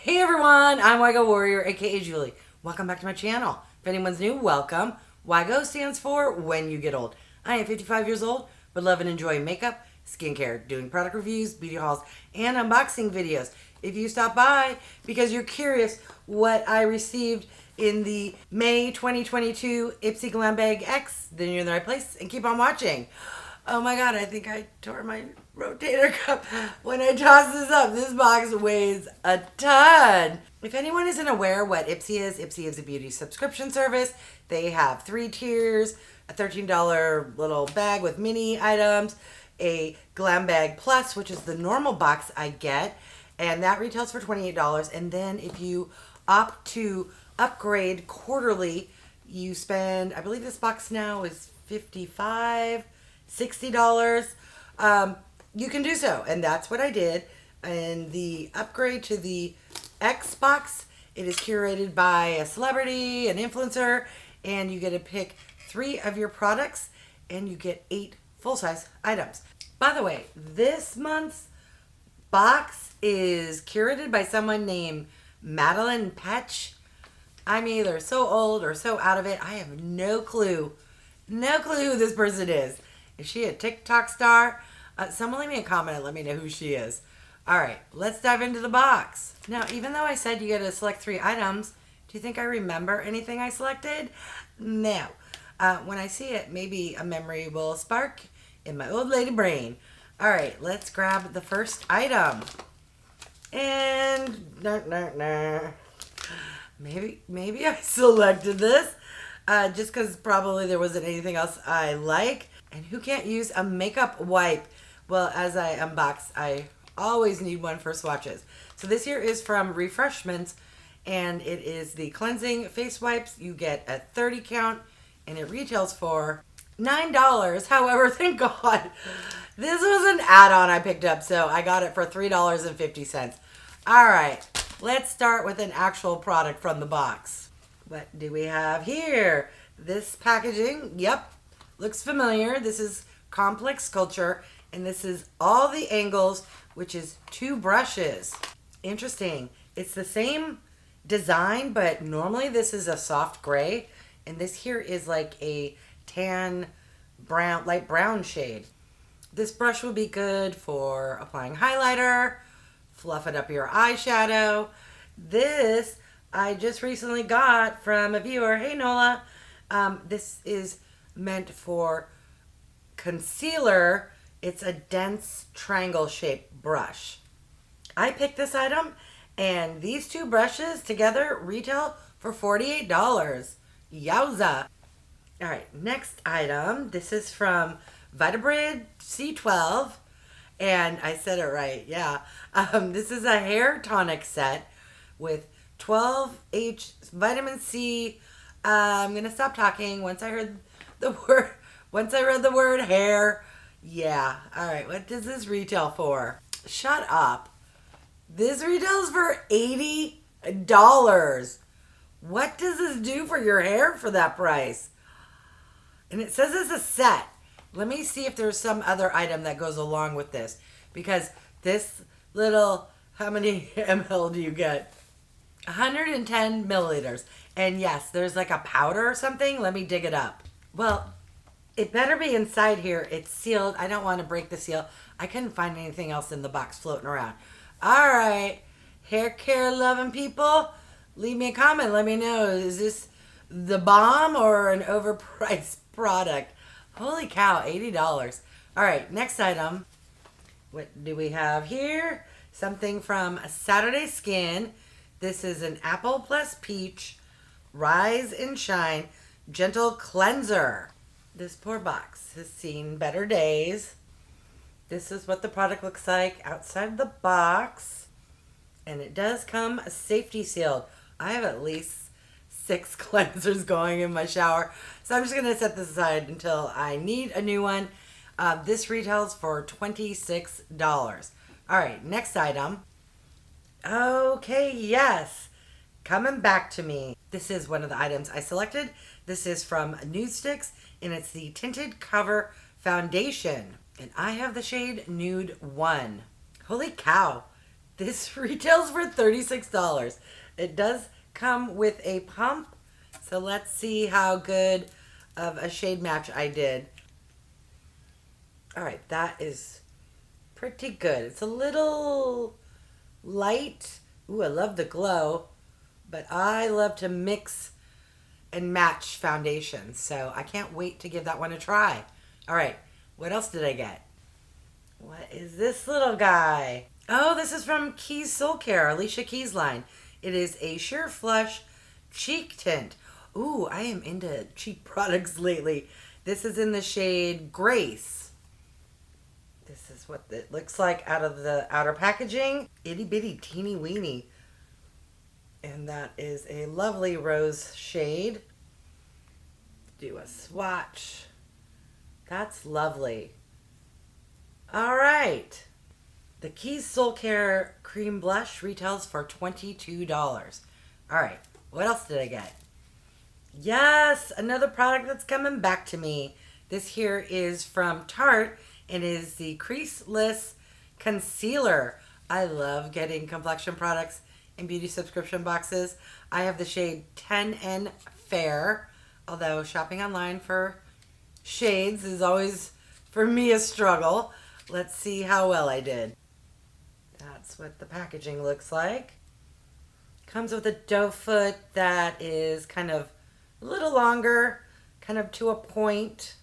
Hey everyone, I'm wygowarrior, aka Julie. Welcome back to my channel. If anyone's new, welcome. Wygo stands for when you get old. I am 55 years old, but love and enjoy makeup, skincare, doing product reviews, beauty hauls, and unboxing videos. If you stop by because you're curious what I received in the May 2022 Ipsy Glam Bag X, then you're in the right place and keep on watching. Oh my god, I think I tore my rotator cuff when I tossed this up. This box weighs a ton. If anyone isn't aware what Ipsy is a beauty subscription service. They have 3 tiers, a $13 little bag with mini items, a Glam Bag Plus, which is the normal box I get, and that retails for $28. And then if you opt to upgrade quarterly, you spend, I believe this box now is $55, $60. You can do so, and that's what I did. And the upgrade to the X box, it is curated by a celebrity, an influencer, and you get to pick 3 of your products, and you get 8 full-size items. By the way, this month's box is curated by someone named Madelaine Petsch. I'm either so old or so out of it, I have no clue who this person is. Is she a TikTok star? Someone leave me a comment and let me know who she is. Alright, let's dive into the box. Now, even though I said you get to select 3 items, do you think I remember anything I selected? No. When I see it, maybe a memory will spark in my old lady brain. Alright, let's grab the first item. And maybe I selected this just because probably there wasn't anything else I like. And who can't use a makeup wipe? Well, as I unbox, I always need one for swatches. So this here is from REFRESHMENTS, and it is the cleansing face wipes. You get a 30 count, and it retails for $9. However, thank God, this was an add-on I picked up, so I got it for $3.50. All right, let's start with an actual product from the box. What do we have here? This packaging, yep, looks familiar. This is Complex Sculpture, and this is all the angles, which is 2 brushes. Interesting. It's the same design, but normally this is a soft gray, and this here is like a tan brown, light brown shade. This brush will be good for applying highlighter, fluffing up your eyeshadow. This I just recently got from a viewer. Hey Nola. This is meant for concealer. It's a dense triangle shaped brush. I picked this item, and these 2 brushes together retail for $48. Yowza. All right, next item. This is from VITABRID C12, and I said it right, yeah. This is a hair tonic set with 12H vitamin C. I'm gonna stop talking once I heard the word. Once I read the word hair. Yeah. All right. What does this retail for? Shut up. This retails for $80. What does this do for your hair for that price? And it says it's a set. Let me see if there's some other item that goes along with this. Because this little, how many ml do you get? 110 milliliters. And yes, there's like a powder or something. Let me dig it up. Well, it better be inside here. It's sealed. I don't want to break the seal. I couldn't find anything else in the box floating around. All right. Hair care loving people, leave me a comment. Let me know. Is this the bomb or an overpriced product? Holy cow, $80. All right, next item. What do we have here? Something from Saturday Skin. This is an Apple plus Peach Rise and Shine Gentle Cleanser. This poor box has seen better days. This is what the product looks like outside the box. And it does come safety sealed. I have at least 6 cleansers going in my shower. So I'm just going to set this aside until I need a new one. This retails for $26. All right, next item. Okay, yes. Coming back to me. This is one of the items I selected. This is from NUDESTIX, and it's the Tinted Cover Foundation. And I have the shade Nude 1. Holy cow. This retails for $36. It does come with a pump, so let's see how good of a shade match I did. All right, that is pretty good. It's a little light. Ooh, I love the glow, but I love to mix and match foundations, so I can't wait to give that one a try. All right, what else did I get? What is this little guy? Oh, this is from Keys SOULCARE, Alicia Keys line. It is a sheer flush cheek tint. Ooh, I am into cheek products lately. This is in the shade Grace. This is what it looks like out of the outer packaging. Itty bitty teeny weeny. And that is a lovely rose shade. Do a swatch. That's lovely. All right. The Keys SOULCARE Cream Blush retails for $22. All right. What else did I get? Yes, another product that's coming back to me. This here is from Tarte and is the creaseless concealer. I love getting complexion products in beauty subscription boxes. I have the shade 10N Fair, although shopping online for shades is always, for me, a struggle. Let's see how well I did. That's what the packaging looks like. Comes with a doe foot that is kind of a little longer, kind of to a point.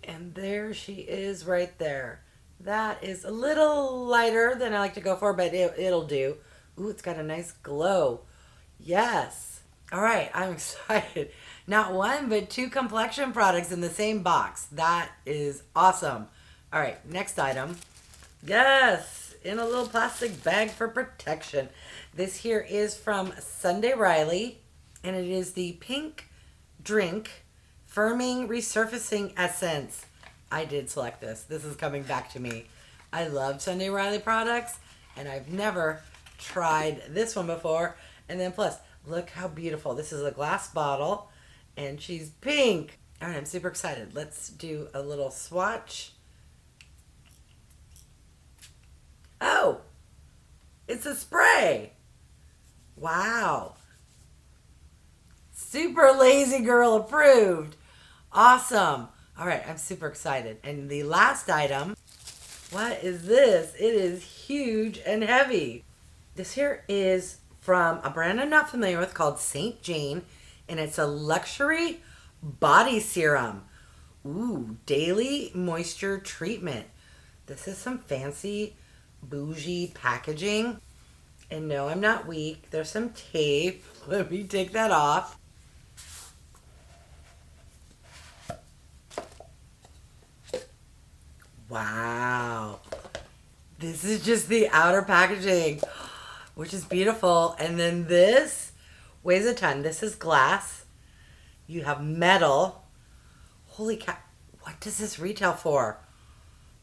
And there she is right there. That is a little lighter than I like to go for, but it'll do. Ooh, it's got a nice glow. Yes. All right, I'm excited. Not one, but two complexion products in the same box. That is awesome. All right, next item. Yes, in a little plastic bag for protection. This here is from Sunday Riley, and it is the Pink Drink Firming Resurfacing Essence. I did select this. This is coming back to me. I love Sunday Riley products, and I've never tried this one before. And then plus, look how beautiful. This is a glass bottle, and she's pink. All right, I'm super excited. Let's do a little swatch. Oh, it's a spray. Wow. Super lazy girl approved. Awesome. All right, I'm super excited. And the last item, what is this? It is huge and heavy. This here is from a brand I'm not familiar with called St. Jane, and it's a luxury body serum. Ooh, daily moisture treatment. This is some fancy bougie packaging. And no, I'm not weak. There's some tape. Let me take that off. Wow. This is just the outer packaging, which is beautiful. And then this weighs a ton. This is glass. You have metal. Holy cow. What does this retail for?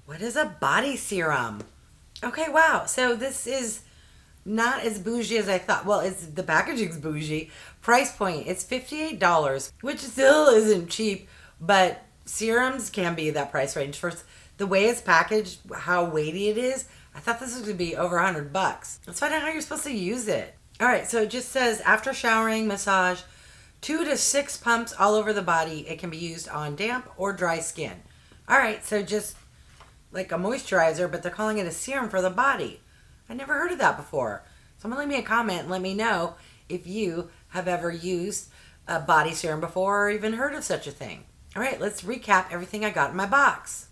What is a body serum? Okay, wow. So this is not as bougie as I thought. Well, the packaging's bougie. Price point, it's $58, which still isn't cheap, but serums can be that price range. For the way it's packaged, how weighty it is, I thought this was going to be over $100. Let's find out how you're supposed to use it. All right, so it just says, after showering, massage 2 to 6 pumps all over the body. It can be used on damp or dry skin. All right, so just like a moisturizer, but they're calling it a serum for the body. I never heard of that before. Someone leave me a comment and let me know if you have ever used a body serum before or even heard of such a thing. All right, let's recap everything I got in my box.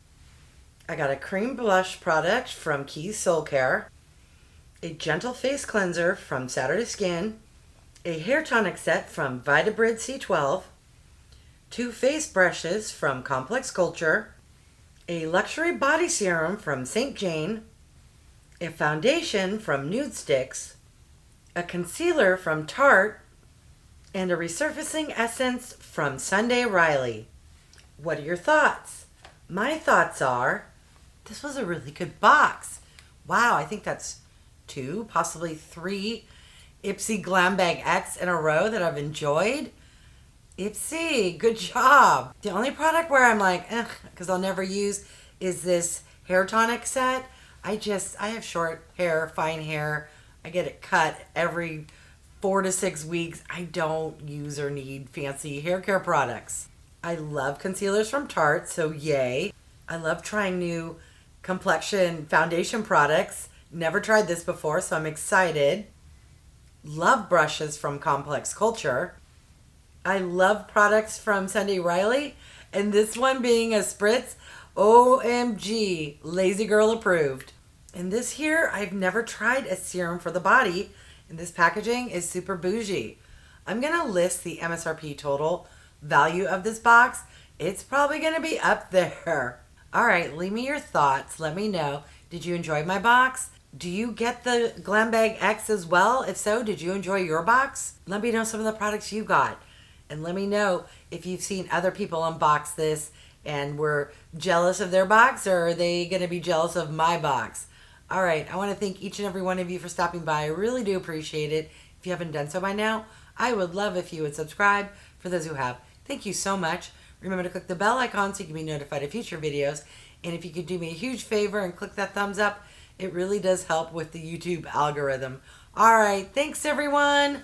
I got a cream blush product from Keys SOULCARE, a gentle face cleanser from Saturday Skin, a hair tonic set from VITABRID C12, 2 face brushes from Complex Culture, a luxury body serum from St. Jane, a foundation from NUDESTIX, a concealer from Tarte, and a resurfacing essence from Sunday Riley. What are your thoughts? My thoughts are, this was a really good box. Wow, I think that's 2, possibly 3 Ipsy Glam Bag X in a row that I've enjoyed. Ipsy, good job. The only product where I'm like, because I'll never use, is this hair tonic set. I have short hair, fine hair. I get it cut every 4 to 6 weeks. I don't use or need fancy hair care products. I love concealers from Tarte, so yay. I love trying new complexion foundation products. Never tried this before, so I'm excited. Love brushes from Complex Culture. I love products from Sunday Riley, and this one being a spritz, OMG, lazy girl approved. And this here, I've never tried a serum for the body, and this packaging is super bougie. I'm going to list the MSRP total value of this box. It's probably going to be up there. All right, leave me your thoughts. Let me know. Did you enjoy my box? Do you get the Glam Bag X as well? If so, did you enjoy your box? Let me know some of the products you got. And let me know if you've seen other people unbox this and were jealous of their box, or are they going to be jealous of my box? All right, I want to thank each and every one of you for stopping by. I really do appreciate it. If you haven't done so by now, I would love if you would subscribe. For those who have, thank you so much. Remember to click the bell icon so you can be notified of future videos. And if you could do me a huge favor and click that thumbs up, it really does help with the YouTube algorithm. All right, thanks everyone.